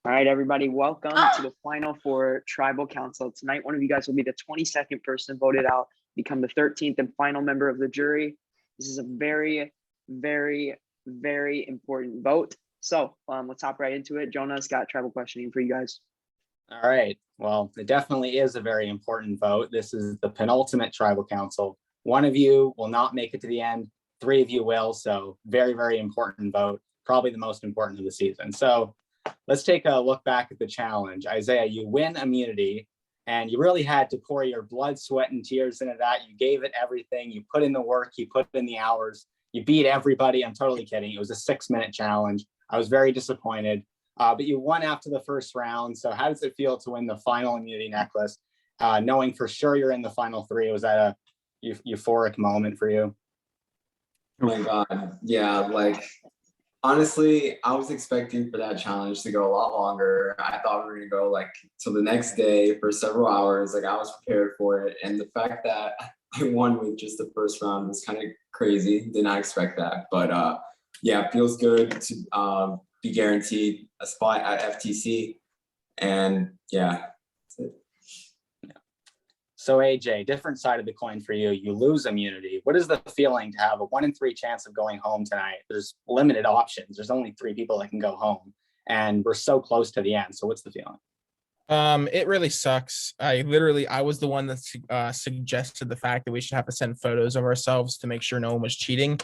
All right, everybody, welcome to the final for Tribal Council. Tonight, one of you guys will be the 22nd person voted out, become the 13th and final member of the jury. This is a very, very, very important vote. So let's hop right into it. Jonah's got tribal questioning for you guys. All right. Well, it definitely is a very important vote. This is the penultimate Tribal Council. One of you will not make it to the end. 3 of you will. So very, very important vote. Probably the most important of the season. So let's take a look back at the challenge. Isaiah, you win immunity, and you really had to pour your blood, sweat, and tears into that. You gave it everything. You put in the work. You put in the hours. You beat everybody. I'm totally kidding. It was a 6-minute challenge. I was very disappointed, but you won after the first round. So how does it feel to win the final immunity necklace, knowing for sure you're in the final 3? Was that a euphoric moment for you? Oh my God. Yeah, honestly, I was expecting for that challenge to go a lot longer. I thought we were gonna go till the next day for several hours. I was prepared for it. And the fact that I won with just the first round was kind of crazy. Did not expect that. But yeah, it feels good to be guaranteed a spot at FTC. And yeah, that's it. So AJ, different side of the coin for you. You lose immunity. What is the feeling to have a 1 in 3 chance of going home tonight? There's limited options. There's only 3 people that can go home, and we're so close to the end. So what's the feeling? It really sucks. I was the one that suggested the fact that we should have to send photos of ourselves to make sure no one was cheating.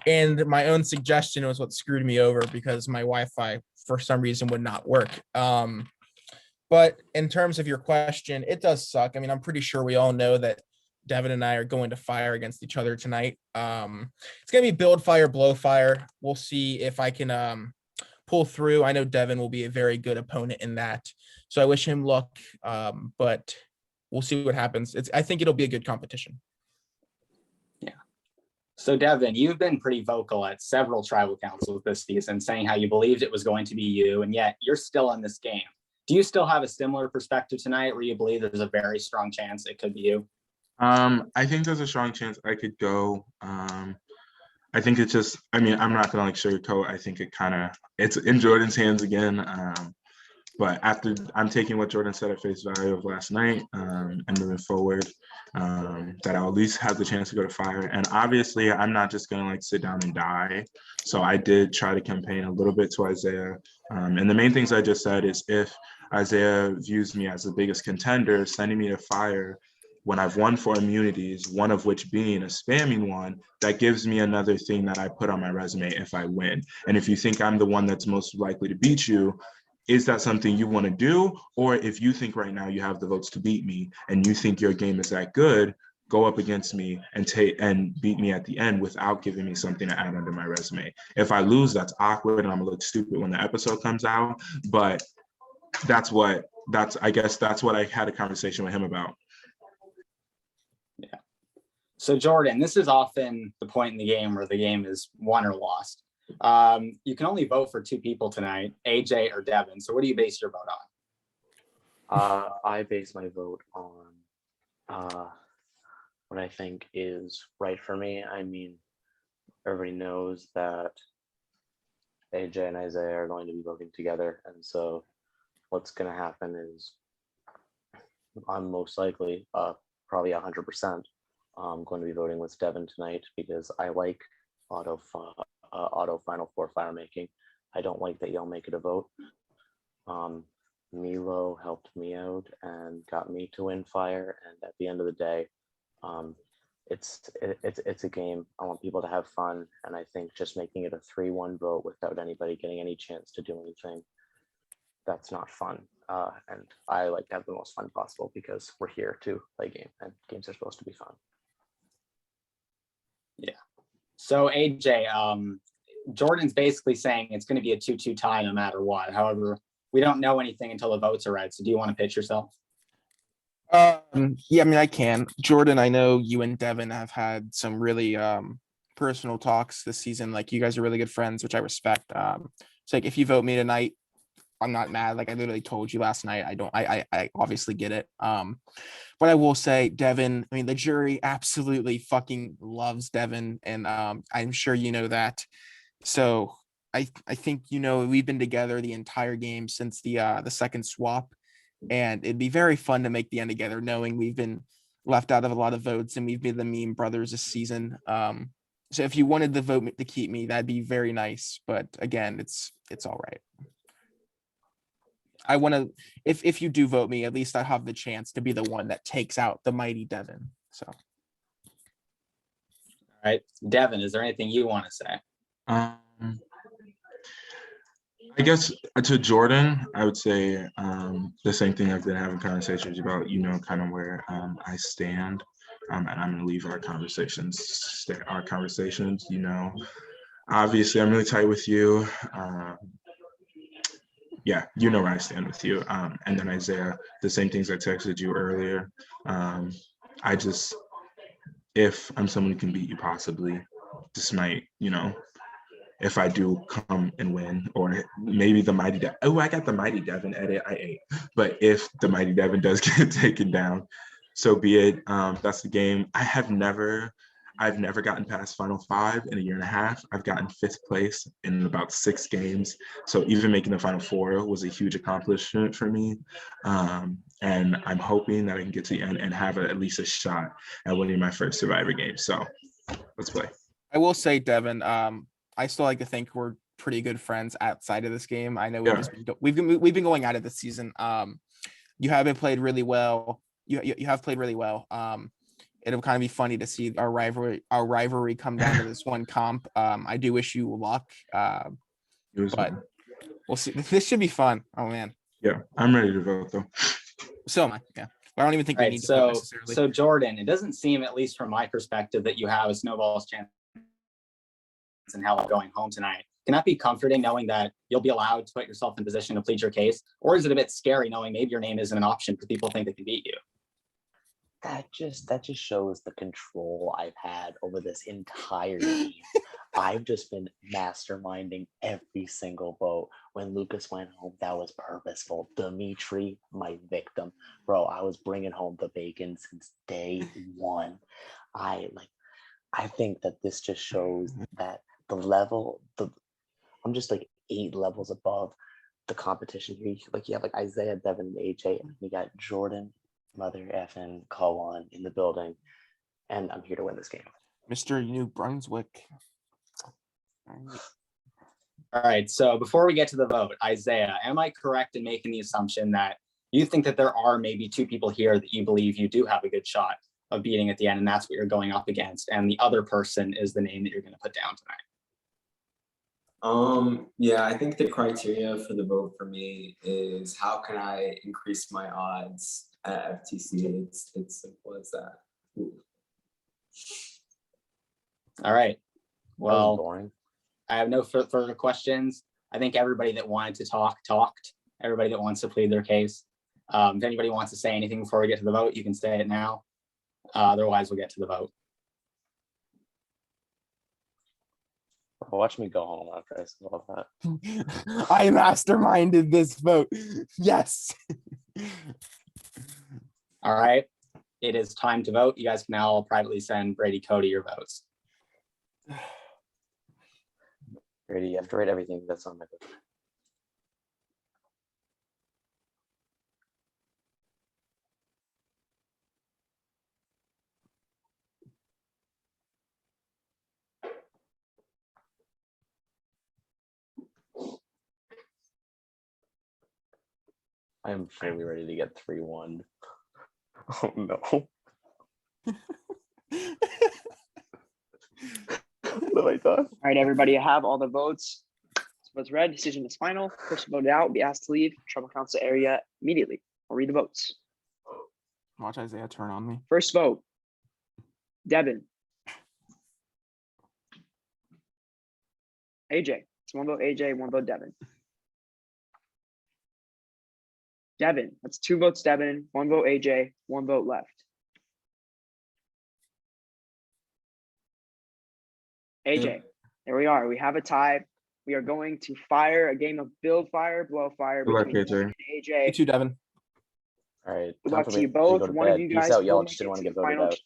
And my own suggestion was what screwed me over because my Wi-Fi for some reason would not work. But in terms of your question, it does suck. I mean, I'm pretty sure we all know that Devin and I are going to fire against each other tonight. It's going to be build fire, blow fire. We'll see if I can pull through. I know Devin will be a very good opponent in that. So I wish him luck, but we'll see what happens. I think it'll be a good competition. Yeah. So Devin, you've been pretty vocal at several tribal councils this season saying how you believed it was going to be you, and yet you're still in this game. Do you still have a similar perspective tonight where you believe there's a very strong chance it could be you? I think there's a strong chance I could go. I think it's just, I'm not gonna sugarcoat. I think it's in Jordan's hands again. But after I'm taking what Jordan said at face value of last night and moving forward, that I'll at least have the chance to go to fire. And obviously I'm not just gonna sit down and die. So I did try to campaign a little bit to Isaiah. And the main things I just said is if Isaiah views me as the biggest contender, sending me to fire when I've won 4 immunities, one of which being a spamming one, that gives me another thing that I put on my resume if I win. And if you think I'm the one that's most likely to beat you, is that something you want to do? Or if you think right now you have the votes to beat me and you think your game is that good, go up against me and beat me at the end without giving me something to add under my resume. If I lose, that's awkward and I'm gonna look stupid when the episode comes out. But I guess that's what I had a conversation with him about. Yeah. So Jordan, this is often the point in the game where the game is won or lost. You can only vote for 2 people tonight, AJ or Devin. So what do you base your vote on? I base my vote on what I think is right for me. I mean, everybody knows that AJ and Isaiah are going to be voting together. And so what's going to happen is I'm most likely, probably 100%, going to be voting with Devin tonight because I like auto final 4 fire making. I don't like that y'all make it a vote. Milo helped me out and got me to win fire, and at the end of the day, it's a game. I want people to have fun, and I think just making it a 3-1 vote without anybody getting any chance to do anything, that's not fun. And I like to have the most fun possible because we're here to play game, and games are supposed to be fun. Yeah. So AJ, Jordan's basically saying it's going to be a 2-2 tie no matter what. However, we don't know anything until the votes are read. So do you want to pitch yourself? Yeah, I mean, I can. Jordan, I know you and Devin have had some really personal talks this season. You guys are really good friends, which I respect. It's if you vote me tonight, I'm not mad. I literally told you last night. I obviously get it. But I will say, Devin, I mean, the jury absolutely fucking loves Devin. And I'm sure you know that. So I think, we've been together the entire game since the second swap, and it'd be very fun to make the end together, knowing we've been left out of a lot of votes and we've been the meme brothers this season. So if you wanted the vote to keep me, that'd be very nice. But again, it's all right. I want to, if you do vote me, at least I have the chance to be the one that takes out the mighty Devin. So. All right, Devin, is there anything you want to say? I guess to Jordan, I would say the same thing I've been having conversations about, kind of where I stand. And I'm gonna leave our conversations. Obviously I'm really tight with you. Yeah, you know where I stand with you. And then Isaiah, the same things I texted you earlier. If I'm someone who can beat you possibly, this might, if I do come and win, or maybe the mighty I got the mighty Devin edit, I ate. But if the mighty Devin does get taken down, so be it. That's the game. I've never gotten past Final 5 in a year and a half. I've gotten 5th place in about 6 games. So even making the Final 4 was a huge accomplishment for me. And I'm hoping that I can get to the end and have at least a shot at winning my first Survivor game. So let's play. I will say, Devin, I still like to think we're pretty good friends outside of this game. I know we've been going at it this season. You haven't played really well. You have played really well. It'll kind of be funny to see our rivalry come down to this one comp. I do wish you luck. But we'll see. This should be fun. Oh man. Yeah, I'm ready to vote though. So am I. Yeah. I don't even think we need to vote necessarily. So Jordan, it doesn't seem, at least from my perspective, that you have a snowball's chance in hell of going home tonight. Can that be comforting, knowing that you'll be allowed to put yourself in position to plead your case? Or is it a bit scary knowing maybe your name isn't an option because people think they can beat you? That just shows the control I've had over this entire game. I've just been masterminding every single vote. When Lucas went home, that was purposeful. Dimitri, my victim. Bro, I was bringing home the bacon since day one. I think that this just shows that I'm just like 8 levels above the competition here. You have like Isaiah, Devin, and AJ, and you got Jordan, mother effing Kawan in the building, and I'm here to win this game. Mr. New Brunswick. All right, so before we get to the vote, Isaiah, am I correct in making the assumption that you think that there are maybe 2 people here that you believe you do have a good shot of beating at the end, and that's what you're going up against, and the other person is the name that you're going to put down tonight? Yeah, I think the criteria for the vote for me is how can I increase my odds at FTC. It's simple as that. Ooh. All right. Well, boring. I have no further questions. I think everybody that wanted to talked. Everybody that wants to plead their case. If anybody wants to say anything before we get to the vote, you can say it now. Otherwise, we'll get to the vote. Watch me go home after I say all that. I masterminded this vote. Yes. All right. It is time to vote. You guys can now privately send Brady Cody your votes. Brady, you have to write everything that's on my book. I am fully ready to get 3-1. Oh no. What have I done? All right, everybody, I have all the votes. Votes read. Decision is final. Person voted out will be asked to leave tribal council area immediately. I'll read the votes. Watch Isaiah turn on me. First vote, Devin. AJ. It's 1 vote AJ, 1 vote Devin. Devin. That's 2 votes Devin, 1 vote AJ, 1 vote left. AJ. There we are. We have a tie. We are going to fire a game of build fire, blow fire Good luck, between AJ. and You AJ. too, Devin. All right. Good time luck for to me you both. go to One of bed. you Peace guys out, will y'all. make Just didn't it want to to get the voted final. out.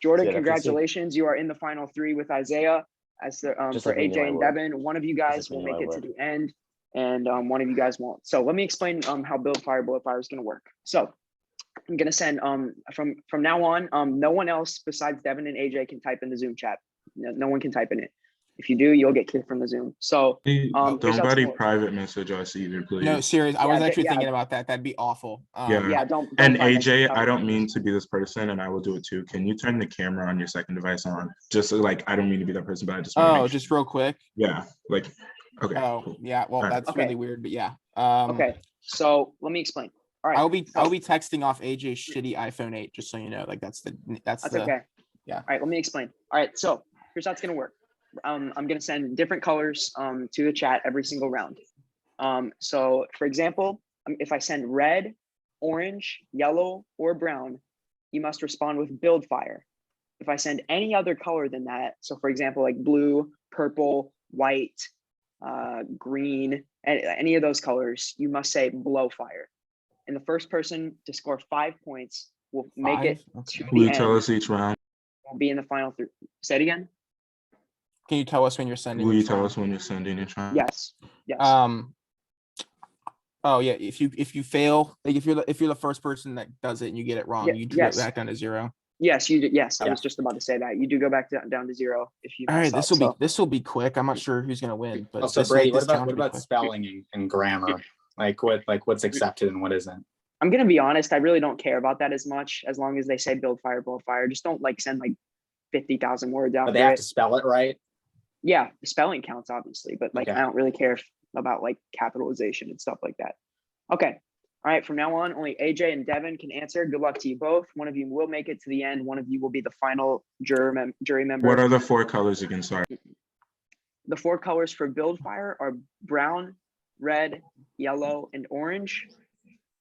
Jordan, See you at FTC. congratulations. You are in the final 3 with Isaiah. as the Just for like we knew AJ I and would. Devin. One of you guys like we will knew make I it to would. the end, and one of you guys won't. So let me explain how build fire blow fire is going to work. So I'm going to send from now on no one else besides Devin and AJ can type in the Zoom chat. No one can type in it. If you do, you'll get kicked from the Zoom. So here's how it's Somebody gonna work. private message us either, please. No, serious. I Yeah, was actually yeah. thinking about that. That'd be awful. Yeah. Yeah, don't And find us AJ, I private don't mean messages. to be this person, and I will do it too. Can you turn the camera on your second device on? Just so, like, I don't mean to be that person, but I just want to Oh, make just sure. real quick. Yeah, like, okay. Oh, cool. yeah. Well, All right. that's Okay. really weird, but yeah. Okay, so let me explain. All right, I'll be so texting off AJ's shitty iPhone 8, just so you know. Like that's that's okay. yeah. All right, let me explain. All right, so here's how it's gonna work. I'm gonna send different colors to the chat every single round. So for example, if I send red, orange, yellow, or brown, you must respond with build fire. If I send any other color than that, so for example, like blue, purple, white, green, any of those colors, you must say blow fire. And the first person to score 5 points will make it 5? to Okay. Will the you tell end. us each round? Will be in the final three. Say it again. Can you tell us when you're sending? Will you each tell round? us when you're sending each round? Yes. Yes. Oh yeah. If you fail, like if you're the first person that does it and you get it wrong, you do yes. go back down to 0. Yes, you did. Yes, I Yeah. was just about to say that. You do go back down to 0 if you All mess right, up. this will be quick. I'm not sure who's gonna win, but Also, Brady, what about spelling and grammar? Like what's accepted and what isn't? I'm gonna be honest. I really don't care about that as much, as long as they say build fire, blow fire. Just don't like send like 50,000 words after But they have it. to spell it right. Yeah, the spelling counts obviously, but like Okay. I don't really care about like capitalization and stuff like that. Okay. All right, from now on, only AJ and Devin can answer. Good luck to you both. One of you will make it to the end. One of you will be the final jury member. What are the 4 colors again? Sorry. The 4 colors for build fire are brown, red, yellow, and orange.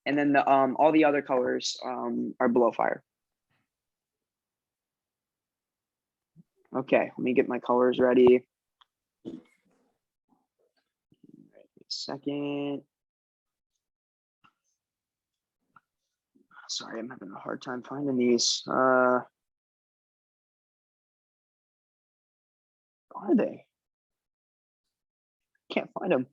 And then the all the other colors are blow fire. Okay, let me get my colors ready. Second. Sorry, I'm having a hard time finding these. Are they? Can't find them.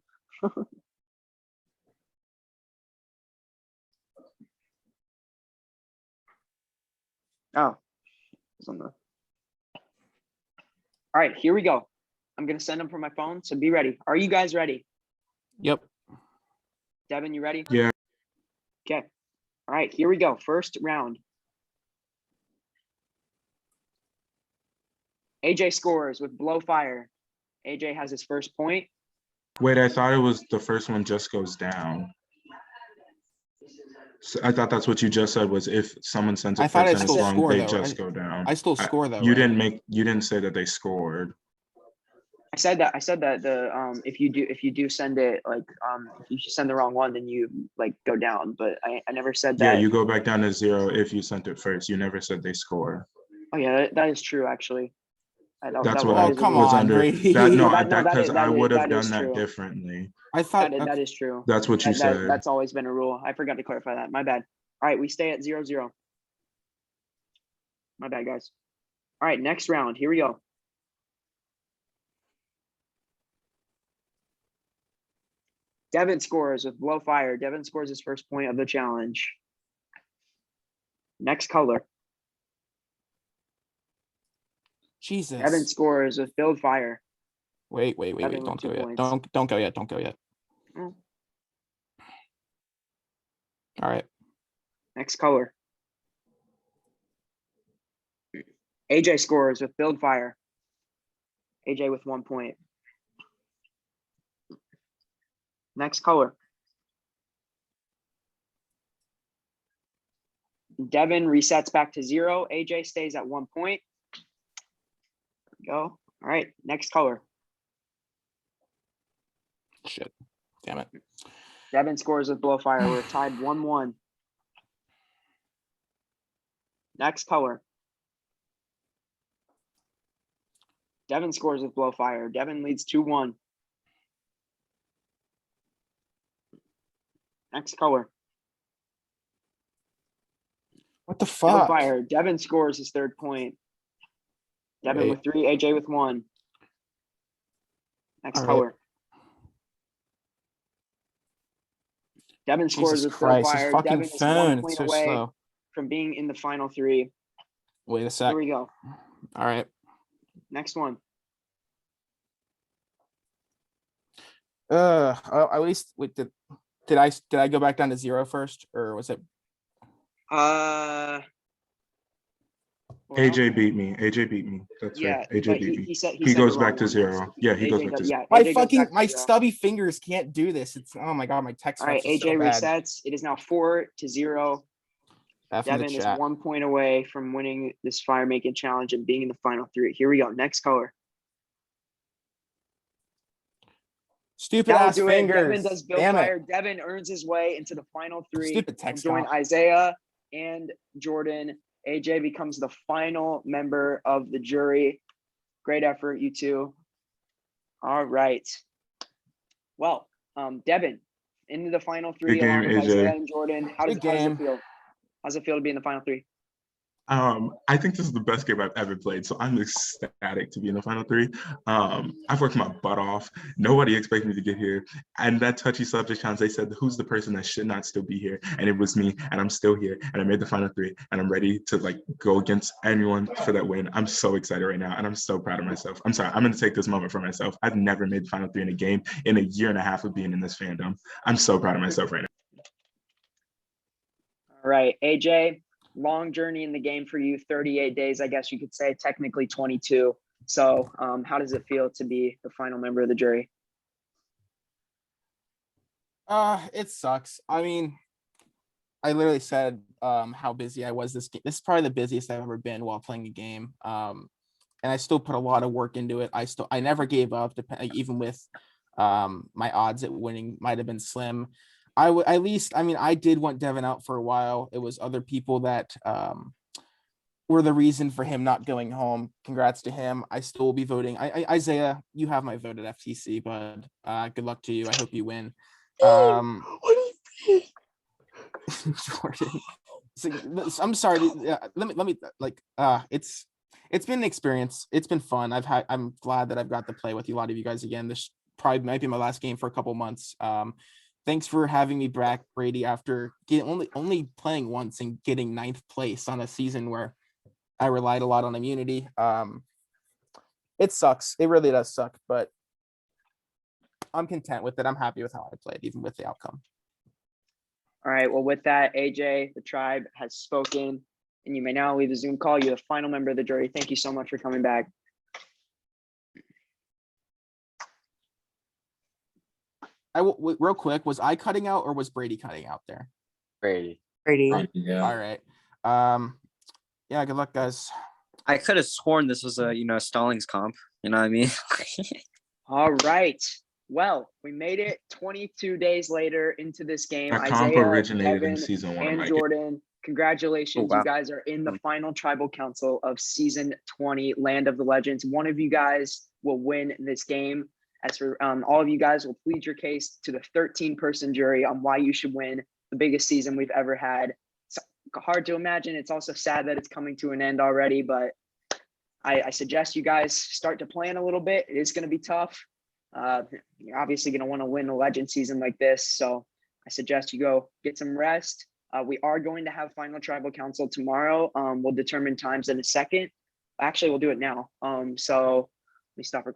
Oh, it's on the. All right, here we go. I'm gonna send them from my phone, so be ready. Are you guys ready? Yep. Devin, you ready? Yeah. Okay. All right, here we go. First round. AJ scores with blow fire. AJ has his first point. Wait, I thought it was the first one just goes down. So I thought that's what you just said was if someone sends I it thought first I'd and it's still wrong, score, they though. just go down. I still score though. You right? didn't say that they scored. I said that the if you do send it like if you send the wrong one, then you like go down. But I never said Yeah, that. you go back down to 0 if you sent it first. You never said they score. Oh yeah, that is true actually. That's that what I is a come rule. was on, under. Brady. That no, that- no, that that because is- I that would is- have that is done that true. differently. I thought That is true. That's what you said. That's always been a rule. I forgot to clarify that. My bad. All right, we stay at 0-0. My bad, guys. All right, next round. Here we go. Devin scores with blow fire. Devin scores his first point of the challenge. Next color. Jesus. Devin scores with build fire. Wait. Devin with Don't 2 go yet. points. Don't go yet. Don't go yet. Mm. All right. Next color. AJ scores with build fire. AJ with 1 point. Next color. Devin resets back to 0. AJ stays at 1 point. There we go. All right, next color. Shit. Damn it. Devin scores with blow fire. We're tied 1-1. Next color. Devin scores with blow fire. Devin leads 2-1. Next color. What the Build fuck? fire. Devin scores his 3rd point. Devin Wait. with 3, AJ with 1. Next All right. color. Devin scores Jesus with Christ, this Fire. fucking Devin is 1 phone, point it's so away slow. from being in the final 3. Wait a sec. Here we go. All right. Next one. At least wait, did I go back down to 0 first, or was it? Well, AJ beat me. AJ beat me. That's yeah, right. AJ but beat me. he said He said goes the back wrong to one. 0. Yeah, he goes AJ back does, to 0. yeah, My AJ goes back to my 0. stubby fingers can't do this. It's oh my god, my text All right, touch is AJ so bad. resets. It is now 4-0. F in the Devin is chat. 1 point away from winning this fire making challenge and being in the final 3. Here we go. Next color. Stupid That'll ass do it. Devin fingers. does Bill Damn it. Fire. Devin earns his way into the final 3. Stupid He'll text join off. Isaiah and Jordan. AJ becomes the final member of the jury. Great effort, you two. All right. Well, Devin, into the final 3 Good game, along with AJ. Isaiah and Jordan. How does it feel? How does it feel to be in the final 3? I think this is the best game I've ever played, so I'm ecstatic to be in the final 3. I've worked my butt off. Nobody expected me to get here. And that touchy subject challenge, they said, who's the person that should not still be here? And it was me, and I'm still here, and I made the final 3, and I'm ready to like go against anyone for that win. I'm so excited right now, and I'm so proud of myself. I'm sorry, I'm gonna take this moment for myself. I've never made the final 3 in a game in a year and a half of being in this fandom. I'm so proud of myself right now. All right, AJ. Long journey in the game for you, 38 days, I guess you could say, technically 22. So how does it feel to be the final member of the jury? It sucks. I mean, I literally said how busy I was this game. This is probably the busiest I've ever been while playing a game. And I still put a lot of work into it. I never gave up, even with my odds at winning might have been slim. At least, I mean, I did want Devin out for a while. It was other people that were the reason for him not going home. Congrats to him. I still will be voting. Isaiah, you have my vote at FTC, but good luck to you. I hope you win. Jordan, I'm sorry. Let me like. It's been an experience. It's been fun. I'm glad that I've got to play with a lot of you guys again. This probably might be my last game for a couple months. Thanks for having me back, Brady, after only playing once and getting 9th place on a season where I relied a lot on immunity. It sucks. It really does suck, but I'm content with it. I'm happy with how I played, even with the outcome. All right. Well, with that, AJ, the tribe has spoken, and you may now leave the Zoom call. You're the final member of the jury. Thank you so much for coming back. Real quick, was I cutting out or was Brady cutting out there? Brady. Yeah. All right. Yeah, good luck, guys. I could have sworn this was a Stallings comp. You know what I mean? All right. Well, we made it 22 days later into this game. That comp Isaiah, originated in Devin, season 1 of and my game. Jordan, congratulations. Oh, wow. You guys are in the final tribal council of season 20, Land of the Legends. One of you guys will win this game. As for all of you guys will plead your case to the 13-person jury on why you should win the biggest season we've ever had. It's hard to imagine. It's also sad that it's coming to an end already, but I suggest you guys start to plan a little bit. It is going to be tough. You're obviously going to want to win a legend season like this. So I suggest you go get some rest. We are going to have final tribal council tomorrow. We'll determine times in a second. Actually, we'll do it now. So let me stop recording.